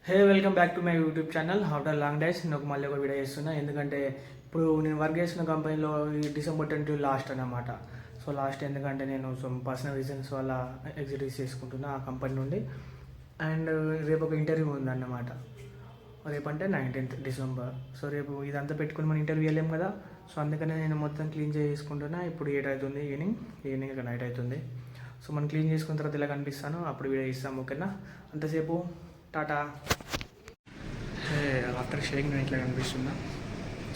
Hey welcome back to my YouTube channel after long days నేను మళ్ళీ ఒక video చేస్తున్నా. ఎందుకంటే ఇప్పుడు నేను వర్క్ చేస్తున్న కంపెనీలో డిసెంబర్ 20 లాస్ట్ అనమాట. సో లాస్ట్ ఎందుకంటే నేను సమ్ పర్సనల్ రీజన్స్ వల్ల ఎగ్జిట్ చేసుకుంటున్నా ఆ కంపెనీ నుండి. అండ్ రేపు ఒక ఇంటర్వ్యూ ఉందన్నమాట. రేపంటే 19th డిసెంబర్. సో రేపు ఇదంతా పెట్టుకుని మనం ఇంటర్వ్యూ వెళ్ళాం కదా. సో అందుకనే నేను మొత్తం క్లీన్ చేసుకుంటున్నా. ఇప్పుడు 8 అవుతుంది, ఈవినింగ్ ఇక నైట్ అవుతుంది. సో మనం క్లీన్ చేసుకున్న తర్వాత ఇలా కనిపిస్తాను, అప్పుడు వీడియో ఇస్తాము. ఓకేనా, అంతసేపు టాటా. ఆఫ్టర్ షేక్ నేను ఇట్లా కనిపిస్తున్నా.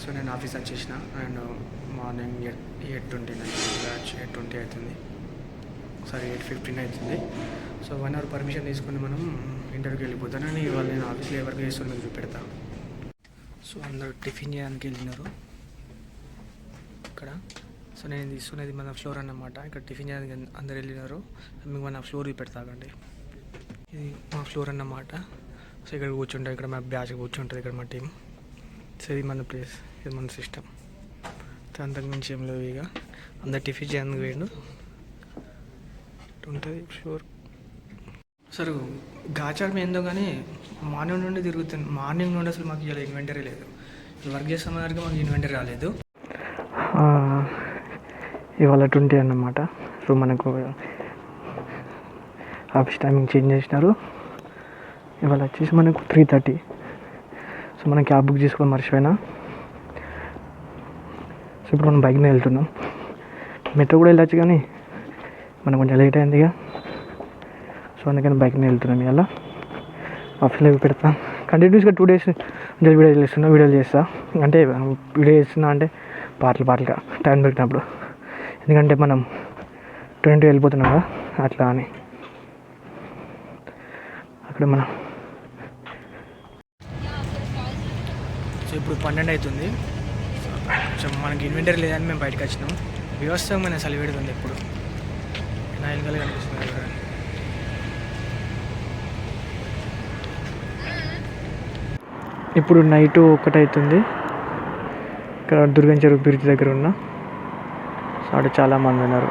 సో నేను ఆఫీస్ వచ్చేసిన అండ్ మార్నింగ్ 8:29 8:20 అవుతుంది, సారీ 8:15 అవుతుంది. సో 1 అవర్ పర్మిషన్ తీసుకుని మనం ఇంటర్వ్యూకి వెళ్ళిపోతానని ఇవాళ నేను ఆఫీస్లో ఎవరికి చేస్తున్నా మీకు చూపెడతా. సో అందరూ టిఫిన్ చేయడానికి వెళ్ళినారు ఇక్కడ. సో నేను తీసుకునేది మన ఫ్లోర్ అన్నమాట. ఇక్కడ టిఫిన్ చేయడానికి అందరు వెళ్ళినారు. మీకు మన ఫ్లోర్ చూపెడతాకండి. ఇది మా ఫ్లోర్ అన్నమాట. సో ఇక్కడ కూర్చుంటారు, ఇక్కడ మా బ్యాచ్ కూర్చుంటుంది, ఇక్కడ మా టీం. సో ఇది మన ప్లేస్, ఇది మన సిస్టమ్. అంతకు మించి ఏం లేవు. ఇక అందరు టిఫిన్ చేయడానికి వేయండు ఉంటుంది ఫ్లోర్. సరే గాచారం ఏందో కానీ మార్నింగ్ నుండి తిరుగుతుంది. మార్నింగ్ నుండి అసలు మాకు ఇలా ఇన్వెంటరీ లేదు. వర్క్ చేస్తున్న వరకు మాకు ఇన్వెంటరీ రాలేదు. ఇవాళ 20 అన్నమాట. సో మనకు ఆఫీస్ టైమింగ్ చేంజ్ చేసినారు. ఇవాళ వచ్చేసి మనకు 3:30. సో మనం క్యాబ్ బుక్ చేసుకోవడం మర్చిపోయినా. సో ఇప్పుడు మనం బైక్ మీద వెళ్తున్నాం. మెట్రో కూడా వెళ్ళచ్చు కానీ మనం కొంచెం లేట్ అయింది ఇక. సో అందుకని బైక్ మీద వెళ్తున్నాం. ఇలా ఆఫీస్లో పెడతాం. కంటిన్యూస్గా 2 days వీడియోలు చేస్తా. అంటే వీడియో చేస్తున్నా అంటే పాటలుగా టైం దొరికినప్పుడు. ఎందుకంటే మనం 20 వెళ్ళిపోతున్నాం కదా అట్లా అని. అక్కడ మనం సో ఇప్పుడు 12 అవుతుంది. కొంచెం మనకి ఇన్వెంటరీ లేదని మేము బయటకు వచ్చినాం. వ్యవస్థమైన అసలు పెడుతుంది ఇప్పుడు నా వెనకాల కనిపిస్తుంది. ఇప్పుడు నైట్ 1 అవుతుంది. ఇక్కడ దుర్గం చెరువు బ్రిడ్జ్ దగ్గర ఉన్న. సో అక్కడ చాలామంది ఉన్నారు.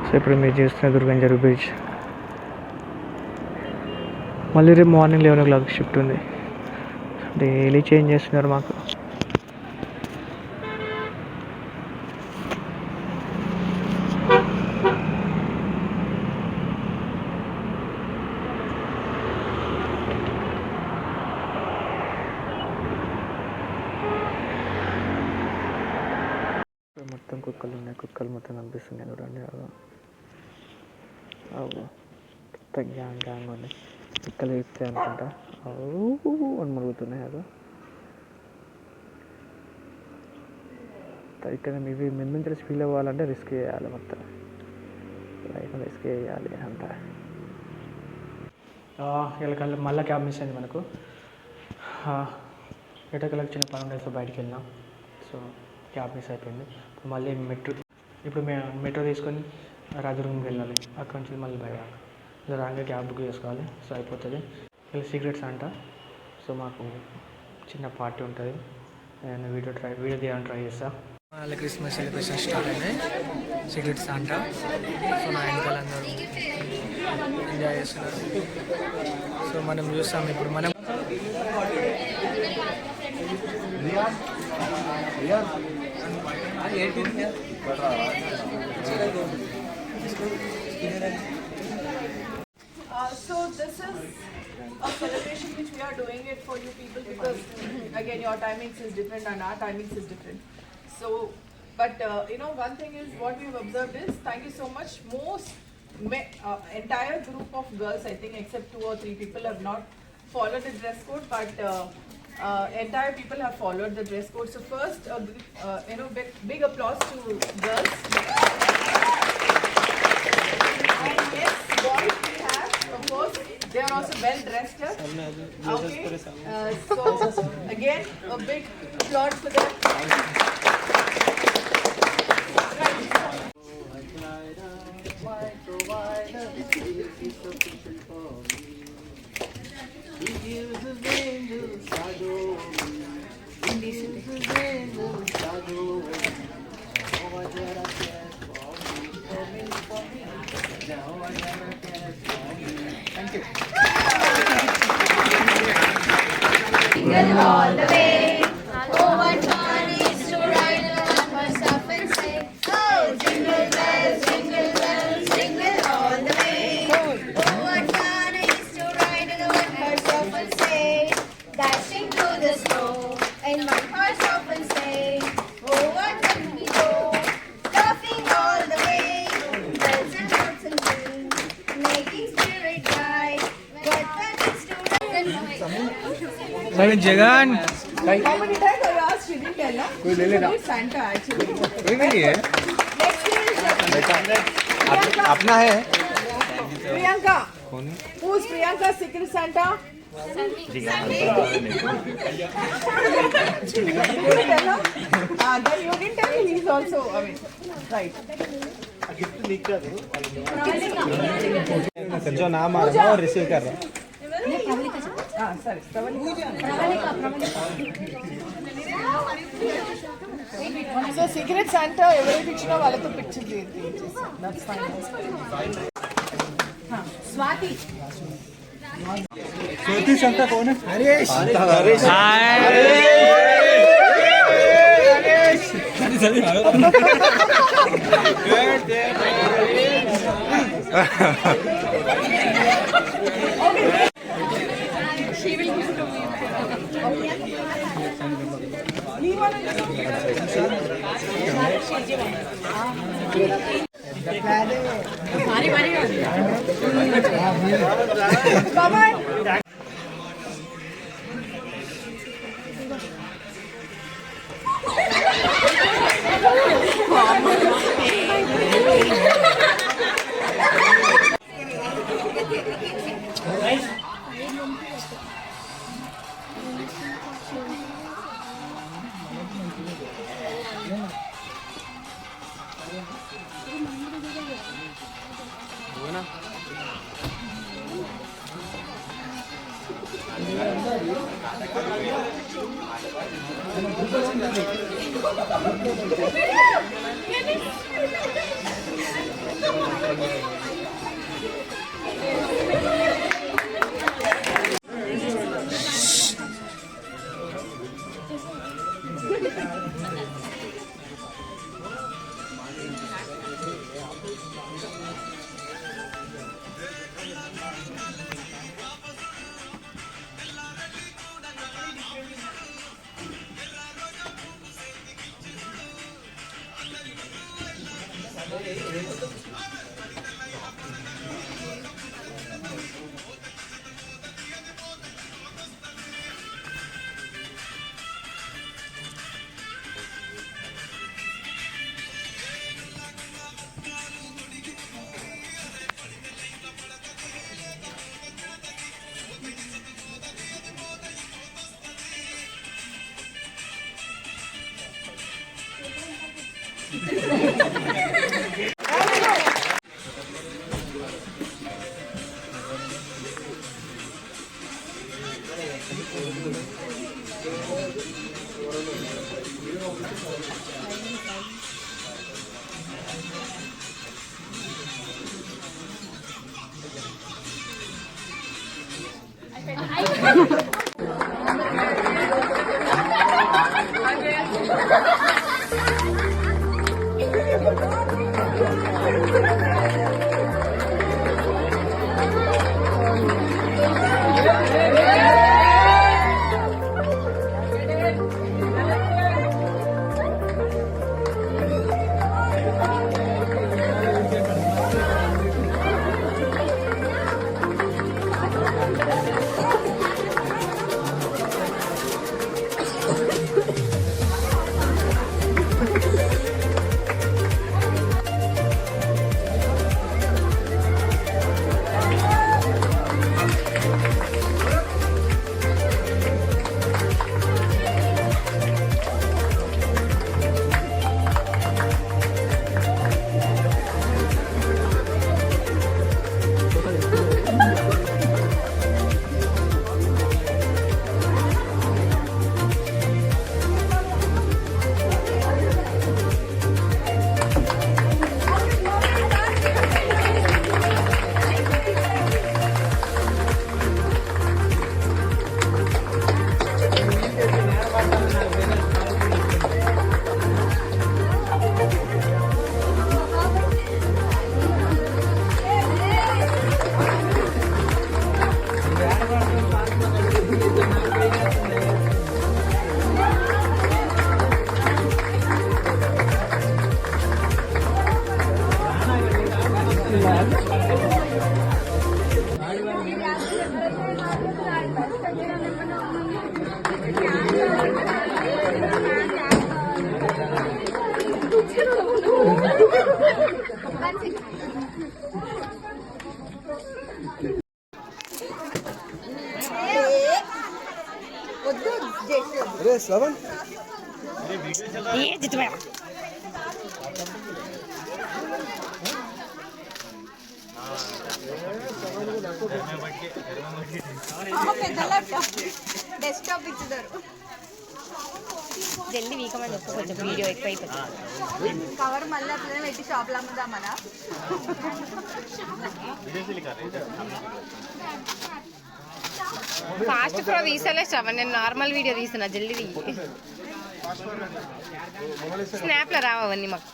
సో ఇప్పుడు మీరు చూస్తున్న దుర్గం చెరువు బ్రిడ్జ్. మళ్ళీ రేపు మార్నింగ్ 11 o'clock షిఫ్ట్ ఉంది. డైలీ చేంజ్ చేస్తున్నారు మాకు. మొత్తం కుక్కలు ఉన్నాయి. కుక్కలు మొత్తం కనిపిస్తున్నాయి చూడండి. కొత్త గ్యాంగ్ ఉన్నాయి. కుక్కలు వేస్తే అనుకుంటా అని మురుగుతున్నాయి. ఇక్కడ ఇవి మీద నుంచి ఫీల్ అవ్వాలంటే రిస్క్ చేయాలి. మొత్తం లైఫ్ రిస్క్ చేయాలి అంట. వీళ్ళకి మళ్ళీ క్యాబ్ మిస్ అయింది మనకు. ఎటకలకు చిన్న పని ఉండేసి బయటికి వెళ్ళినాం. సో క్యాబ్ మిస్ అయిపోయింది. మళ్ళీ ఇప్పుడు మేము మెట్రో తీసుకొని రాజదుర్గంకి వెళ్ళాలి. అక్కడి నుంచి మళ్ళీ బయట ఇలా రాగా క్యాబ్ బుక్ చేసుకోవాలి. సో అయిపోతుంది. ఇలా సీక్రెట్స్ అంట. సో మాకు చిన్న పార్టీ ఉంటుంది. నేను వీడియో తీయడానికి ట్రై చేస్తా. మళ్ళీ క్రిస్మస్ సెలబ్రేషన్ స్టార్ట్ అయినాయి. సీక్రెట్స్ అంట. సో నా వెనకాల అందరూ ఎంజాయ్ చేస్తున్నారు. సో మనం చూస్తాం ఇప్పుడు. మనం So this is a celebration which we are doing it for you people because again your timings is different and our timings is different. So but one thing is what we have observed is thank you so much. Most entire group of girls, I think except 2 or 3 people have not followed the dress code, but entire people have followed the dress code. So first big applause to girls. And yes, boys we have, of course, they are also well dressed up. Okay. So again, a big applause for them. Thank you. jingle all the way. Oh, what fun it is to ride in a one-horse open sleigh. Oh, jingle bells, jingle all the way. Oh, what fun it is to ride in a one-horse open sleigh. Dashing through the snow in one-horse open sleigh. Oh, what fun we go, laughing all the way. Bells and notes and tunes, making spirit bright. What fun it is to ride in a Jagan How many times I asked? She didn't tell, no? कोई ले लेना। It's Santa actually. कोई भी नहीं है Next is अपना है Priyanka. Who's Priyanka Secret Santa? You didn't tell her? Then you didn't tell me he's also, I mean, right. जो नाम आ रहा है और रिसीव कर रहा है Sorry. So Secret Santa, every picture of all the pictures. That's fine. Swati. ज्योति संता कौन है हरीश Come on. अरे श्रवण డెస్క్టాప్ ఇచ్చుతారు జల్దీ వీకమని చెప్పు కొంచెం వీడియో ఎక్కువ అయిపోతుంది కవర్ మళ్ళీ అట్లనే పెట్టి షాప్లో అమ్ముదామనా ఫాస్ట్ ప్రో తీసలే శ్రవణ్ నేను నార్మల్ వీడియో తీస్తున్నా జల్దీ స్నాప్లో రావు అవన్నీ మాకు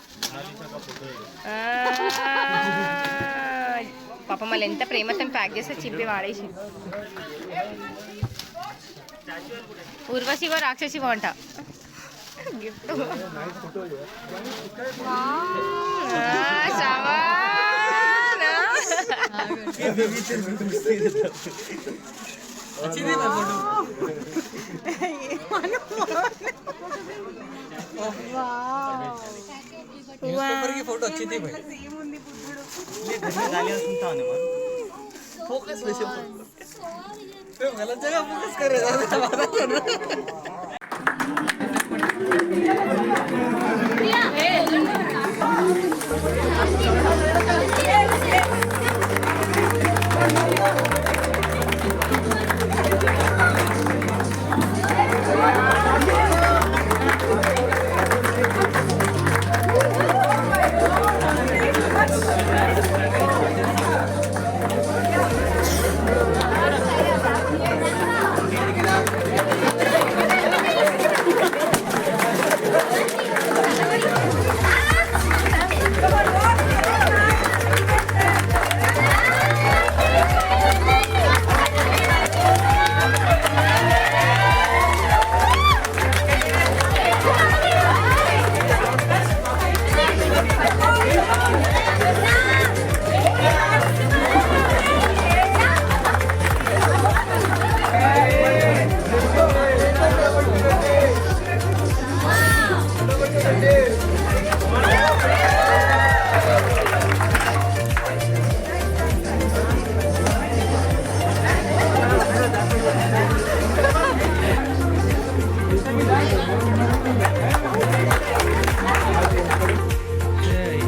పాప మళ్ళీ ఎంత ప్రేమతో ప్యాక్ చేస్తే చింపి వాడేసి ఊర్వశివో రాక్షసివో అంట గిఫ్ట్ फोटो अच्छी थी भाई फोकस वैसे गलत जगह फोकस कर रहे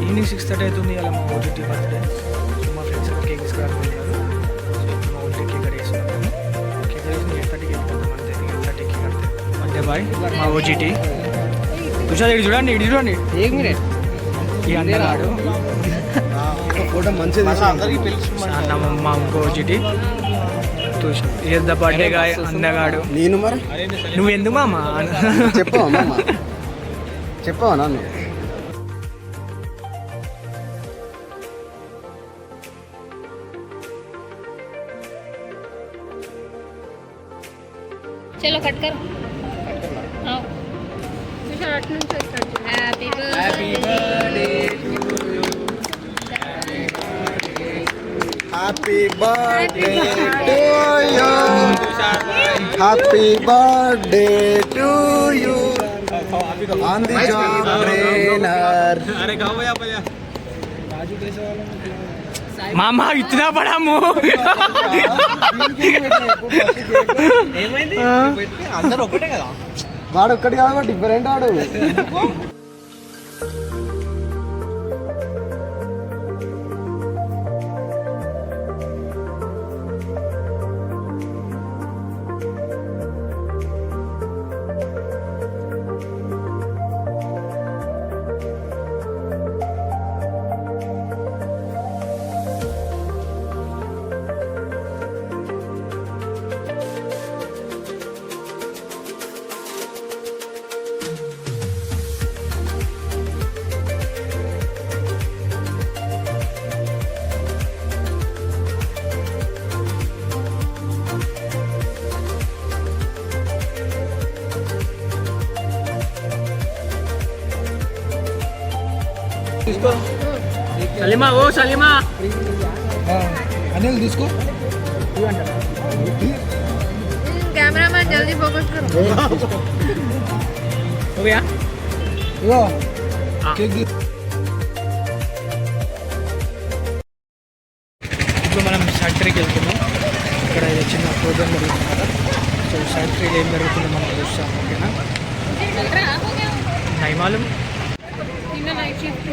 ఈవినింగ్ 6:30 అవుతుంది అలా మా ఓటీటీ బర్త్డే సో మా ఫ్రెండ్స్ కేక్ తీసుకురానుకుంటున్నారు సో మా ఓటీటీ కేక్ కట్టేస్తున్నాము కేక్ కట్టేసి 8:30కి వెళ్ళిపోతాం అంతే 8:30కి కడితే అంటే బాయ్ మా ఓటీటీ చూసారు ఇటు చూడండి ఈ అందగాడు फोटो మంచిది అందరికి పిలుచుకోమని మా ఇంకో OTT is the birthday guy అందగాడు నేను మరి నువ్వు ఎందుకు మామ చెప్పవా మామ చెప్పవా నన్ను चलो कट कर आओ happy Happy birthday to you. Happy birthday to you. On the job trainer. मामा इतना बड़ा मुंह అందరూ ఒకటే కదా వాడు ఒక్కటి కాదు డిఫరెంట్ వాడు सलीमा वो सलीमा अनिल తీసుకో कैमरामैन जल्दी फोकस करो हो गया ఇగో हाँ। కేక్ ఇప్పుడు మనం ఫ్యాక్టరీకి వెళ్తున్నాం. ఇక్కడ ఇది చిన్న ప్రోగ్రామ్ జరుగుతుంది కదా, సో ఫ్యాక్టరీలో ఏం జరుగుతుందో మనం చూస్తాం. ఓకేనా? నైమాలం night shift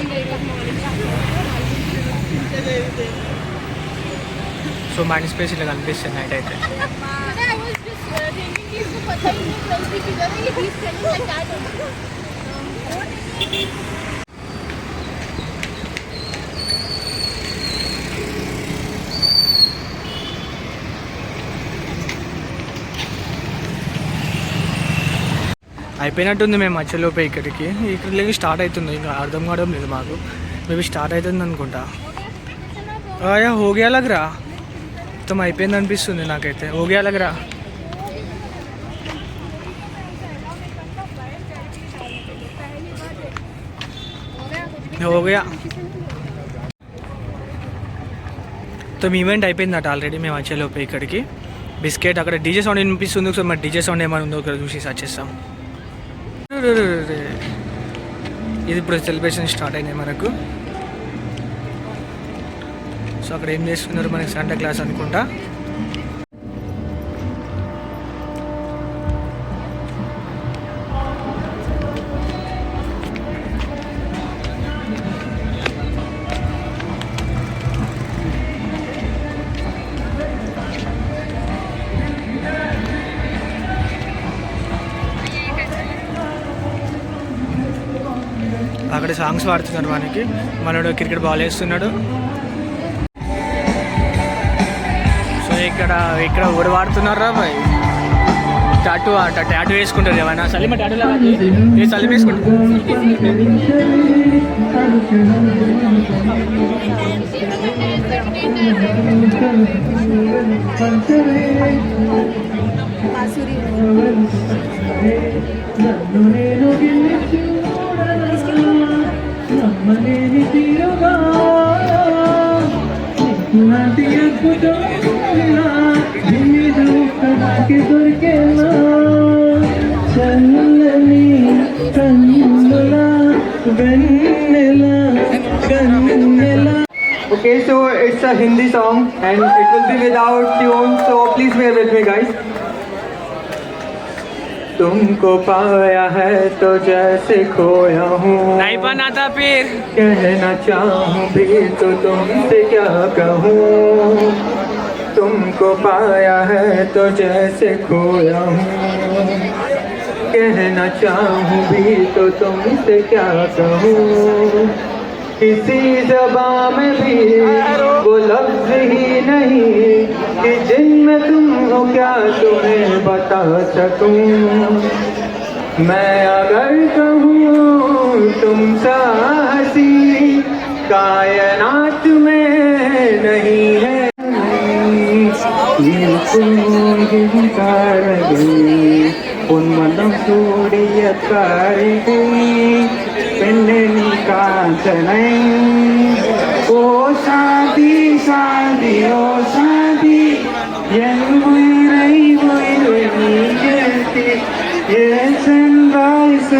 so mind space ఇలా కనిపిస్తుంది నైట్ అయితే. I was just thinking कि इसको पता ही नहीं जल्दी किधर है ये बीच चलने like that. అయిపోయినట్టుంది. మేము వచ్చేలోపే ఇక్కడికి లేక స్టార్ట్ అవుతుంది. ఇంకా అర్థం కావడం లేదు మాకు. మేబీ స్టార్ట్ అవుతుంది అనుకుంటా. ఆయా హోగే లగ్రా మొత్తం అయిపోయింది అనిపిస్తుంది నాకైతే. హోగే లగ్రా హోగయా. సో మీ ఈవెంట్ అయిపోయిందట ఆల్రెడీ. మేము వచ్చేలోపే ఇక్కడికి బిస్కెట్ అక్కడ డీజే సౌండ్ వినిపిస్తుంది. ఒకసారి మరి డీజే సౌండ్ ఏమైనా ఉందో ఒకసారి చూసి సర్చ్ చేస్తాం. ఇది ఇప్పుడు సెలబ్రేషన్ స్టార్ట్ అయినాయి మనకు. సో అక్కడ ఏం చేస్తున్నారు మనకి సండే క్లాస్ అనుకుంటా. అక్కడ సాంగ్స్ పాడుతున్నారు మనకి. మనోడు క్రికెట్ బాల్ వేస్తున్నాడు. సో ఇక్కడ ఊడు వాడుతున్నారా బాయ్. టాటూ వేసుకుంటారు ఏమన్నా. సలీమ టాటూ లాగా సలీం వేసుకుంటారు. Okay, so it's a Hindi song and it will be without tune, so please bear with me guys. तुमको पाया है तो जैसे खोया हूँ, नहीं बनाता फिर कहना चाहूँ भी तो तुमसे क्या कहूँ. तुमको पाया है तो जैसे खोया हूँ, कहना चाहूँ भी तो तुमसे क्या कहूँ. किसी ज़बान में भी वो लफ्ज़ ही नहीं कि जिनमें तुम हो क्या तुम्हें बता सकूं. मैं अगर कहूँ तुम सा हंसी कायनात में नहीं है. उन्मदम सूर्य तारिणी పెళ్ళని కాంచనై ఓ శాది శాది ఓ శాది ఎన్వైరై వైరై నీటి ఏ సన్రైజ్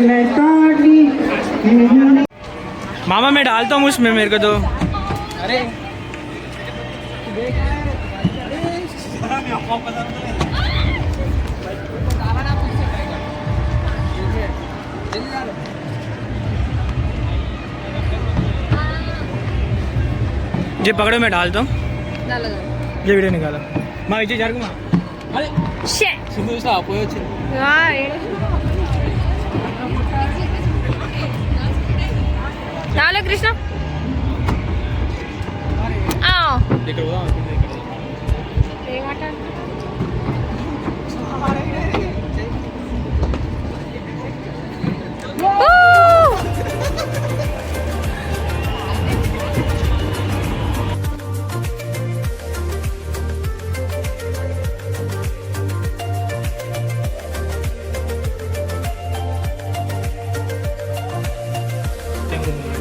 నే తాడి. मामा मैं डालता हूँ उसमें मेरे को तो. అరే ये पकड़ो मैं डालता हूँ. ये वीडियो निकालो माँ. इच्छे जरूर माँ. అరే సింధు చూసా పోయి వచ్చింది. చాలు కృష్ణ ఇక్కడ పోదాం అనుకుంటే ఇక్కడ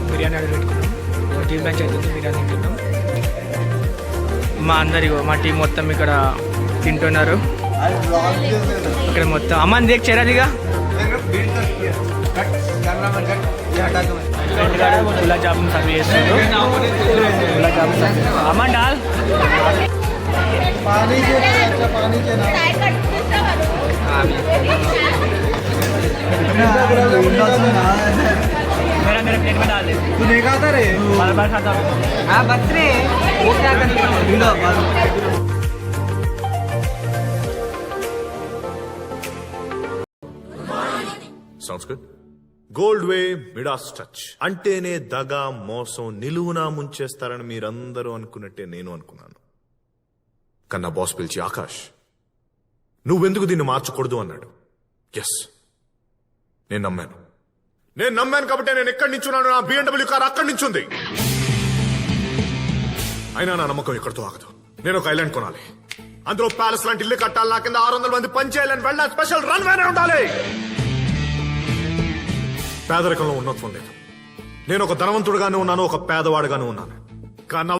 బిర్యానీ ఆర్డర్ పెట్టుకున్నాం. టీమ్ మ్యాచ్ అవుతుంది. బిర్యానీ తింటున్నాం. మా అందరిగో మా టీం మొత్తం ఇక్కడ తింటున్నారు. ఇక్కడ మొత్తం అమ్మని దేక్ చేరాదిగా గులాబ్ జామున్ సర్వ్ చేస్తున్నారు. గులాబ్ జామున్ అమ్మన్ డాల్ मेरा प्लेट में डाल दे. तू नहीं खाता रे? बार खाता हूँ. हाँ बस रे. वो क्या करता है? ढूंढो बार. Sounds good. గోల్డ్ వే మిడాస్ టచ్ అంటేనే దగా మోసం నిలువునా ముంచేస్తారని మీరందరూ అనుకున్నట్టే నేను అనుకున్నాను. కన్నా బాస్ పిలిచి ఆకాష్ నువ్వెందుకు దీన్ని మార్చకూడదు అన్నాడు. ఎస్ నేను నమ్మాను కాబట్టి నేను ఎక్కడి నుంచున్నాను. నా BMW కార్ అక్కడి నుంచి ఉంది. అయినా నా నమ్మకం ఎక్కడితో ఆగదు. నేను ఒక ఐలాండ్ కొనాలి, అందులో ప్యాలెస్ లాంటి ఇల్లు కట్టాలి, నా కింద 600 మంది పనిచేయాలని వెళ్ళిన స్పెషల్ రన్వేనే ఉండాలి. పేదరికంలో ఉన్నత్వం లేదు. నేను ఒక ధనవంతుడుగానే ఉన్నాను, ఒక పేదవాడుగానే ఉన్నాను. కానీ